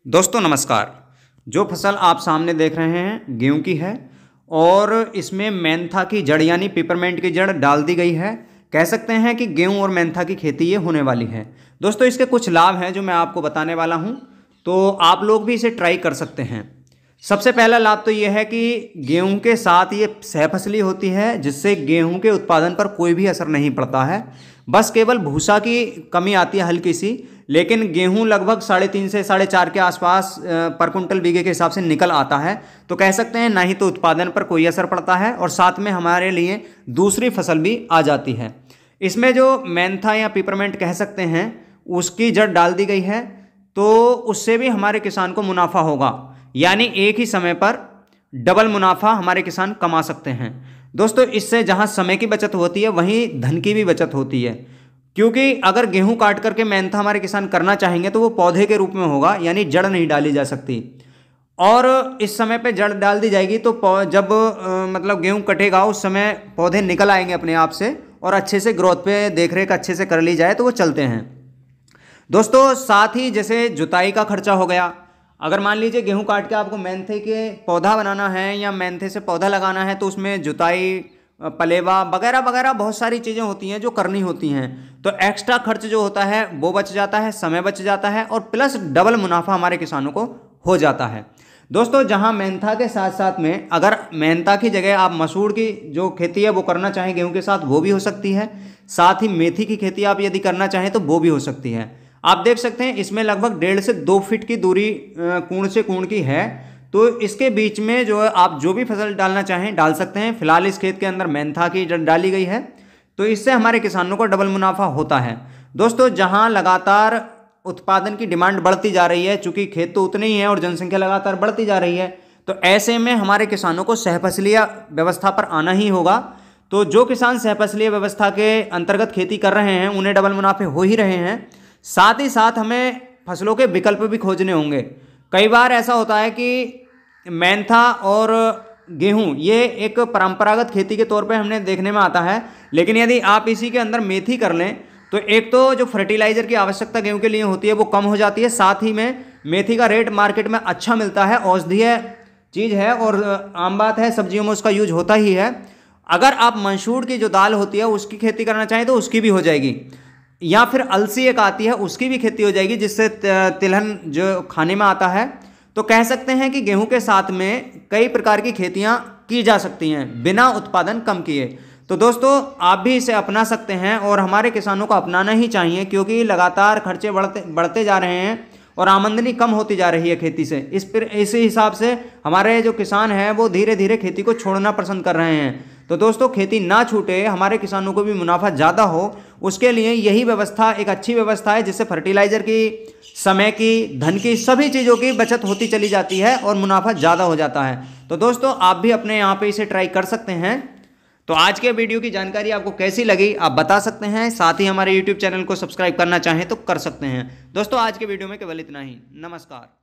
दोस्तों नमस्कार। जो फसल आप सामने देख रहे हैं गेहूं की है और इसमें मेंथा की जड़ यानी पिपरमेंट की जड़ डाल दी गई है। कह सकते हैं कि गेहूं और मेंथा की खेती ये होने वाली है। दोस्तों इसके कुछ लाभ हैं जो मैं आपको बताने वाला हूं, तो आप लोग भी इसे ट्राई कर सकते हैं। सबसे पहला लाभ तो ये है कि गेहूं के साथ ये सहफसली होती है, जिससे गेहूं के उत्पादन पर कोई भी असर नहीं पड़ता है। बस केवल भूसा की कमी आती है हल्की सी, लेकिन गेहूं लगभग 3.5 से 4.5 के आसपास पर कुंटल बीघे के हिसाब से निकल आता है। तो कह सकते हैं ना ही तो उत्पादन पर कोई असर पड़ता है और साथ में हमारे लिए दूसरी फसल भी आ जाती है। इसमें जो मेंथा या पिपरमेंट कह सकते हैं उसकी जड़ डाल दी गई है, तो उससे भी हमारे किसान को मुनाफा होगा, यानी एक ही समय पर डबल मुनाफा हमारे किसान कमा सकते हैं। दोस्तों इससे जहां समय की बचत होती है वहीं धन की भी बचत होती है, क्योंकि अगर गेहूं काट करके मेंथा हमारे किसान करना चाहेंगे तो वो पौधे के रूप में होगा, यानी जड़ नहीं डाली जा सकती। और इस समय पे जड़ डाल दी जाएगी तो जब मतलब गेहूं कटेगा उस समय पौधे निकल आएंगे अपने आप से, और अच्छे से ग्रोथ पे देख रेख अच्छे से कर ली जाए तो वो चलते हैं। दोस्तों साथ ही जैसे जुताई का खर्चा हो गया, अगर मान लीजिए गेहूं काट के आपको मेंथे के पौधा बनाना है या मेंथे से पौधा लगाना है, तो उसमें जुताई, पलेवा वगैरह वगैरह बहुत सारी चीज़ें होती हैं जो करनी होती हैं। तो एक्स्ट्रा खर्च जो होता है वो बच जाता है, समय बच जाता है और प्लस डबल मुनाफा हमारे किसानों को हो जाता है। दोस्तों जहां मेंथा के साथ साथ में अगर मेंथा की जगह आप मसूर की जो खेती है वो करना चाहें गेहूं के साथ, वो भी हो सकती है। साथ ही मेथी की खेती आप यदि करना चाहें तो वो भी हो सकती है। आप देख सकते हैं इसमें लगभग 1.5 से 2 फीट की दूरी कोण से कोण की है, तो इसके बीच में जो है आप जो भी फसल डालना चाहें डाल सकते हैं। फिलहाल इस खेत के अंदर मेंथा की जड़ डाली गई है, तो इससे हमारे किसानों को डबल मुनाफा होता है। दोस्तों जहां लगातार उत्पादन की डिमांड बढ़ती जा रही है, चूंकि खेत तो उतने ही हैं और जनसंख्या लगातार बढ़ती जा रही है, तो ऐसे में हमारे किसानों को सहफसलीय व्यवस्था पर आना ही होगा। तो जो किसान सहफसलीय व्यवस्था के अंतर्गत खेती कर रहे हैं उन्हें डबल मुनाफे हो ही रहे हैं। साथ ही साथ हमें फसलों के विकल्प भी खोजने होंगे। कई बार ऐसा होता है कि मेंथा और गेहूं ये एक परंपरागत खेती के तौर पे हमने देखने में आता है, लेकिन यदि आप इसी के अंदर मेथी कर लें तो एक तो जो फर्टिलाइजर की आवश्यकता गेहूं के लिए होती है वो कम हो जाती है, साथ ही में मेथी का रेट मार्केट में अच्छा मिलता है, औषधीय चीज़ है और आम बात है सब्जियों में उसका यूज होता ही है। अगर आप मसूर की जो दाल होती है उसकी खेती करना चाहें तो उसकी भी हो जाएगी, या फिर अलसी एक आती है उसकी भी खेती हो जाएगी, जिससे तिलहन जो खाने में आता है। तो कह सकते हैं कि गेहूं के साथ में कई प्रकार की खेतियां की जा सकती हैं बिना उत्पादन कम किए। तो दोस्तों आप भी इसे अपना सकते हैं और हमारे किसानों को अपनाना ही चाहिए, क्योंकि लगातार खर्चे बढ़ते जा रहे हैं और आमदनी कम होती जा रही है खेती से। इस हिसाब से हमारे जो किसान हैं वो धीरे धीरे खेती को छोड़ना पसंद कर रहे हैं। तो दोस्तों खेती ना छूटे, हमारे किसानों को भी मुनाफा ज़्यादा हो, उसके लिए यही व्यवस्था एक अच्छी व्यवस्था है, जिससे फर्टिलाइजर की, समय की, धन की, सभी चीज़ों की बचत होती चली जाती है और मुनाफा ज़्यादा हो जाता है। तो दोस्तों आप भी अपने यहाँ पे इसे ट्राई कर सकते हैं। तो आज के वीडियो की जानकारी आपको कैसी लगी आप बता सकते हैं। साथ ही हमारे YouTube चैनल को सब्सक्राइब करना चाहें तो कर सकते हैं। दोस्तों आज के वीडियो में केवल इतना ही। नमस्कार।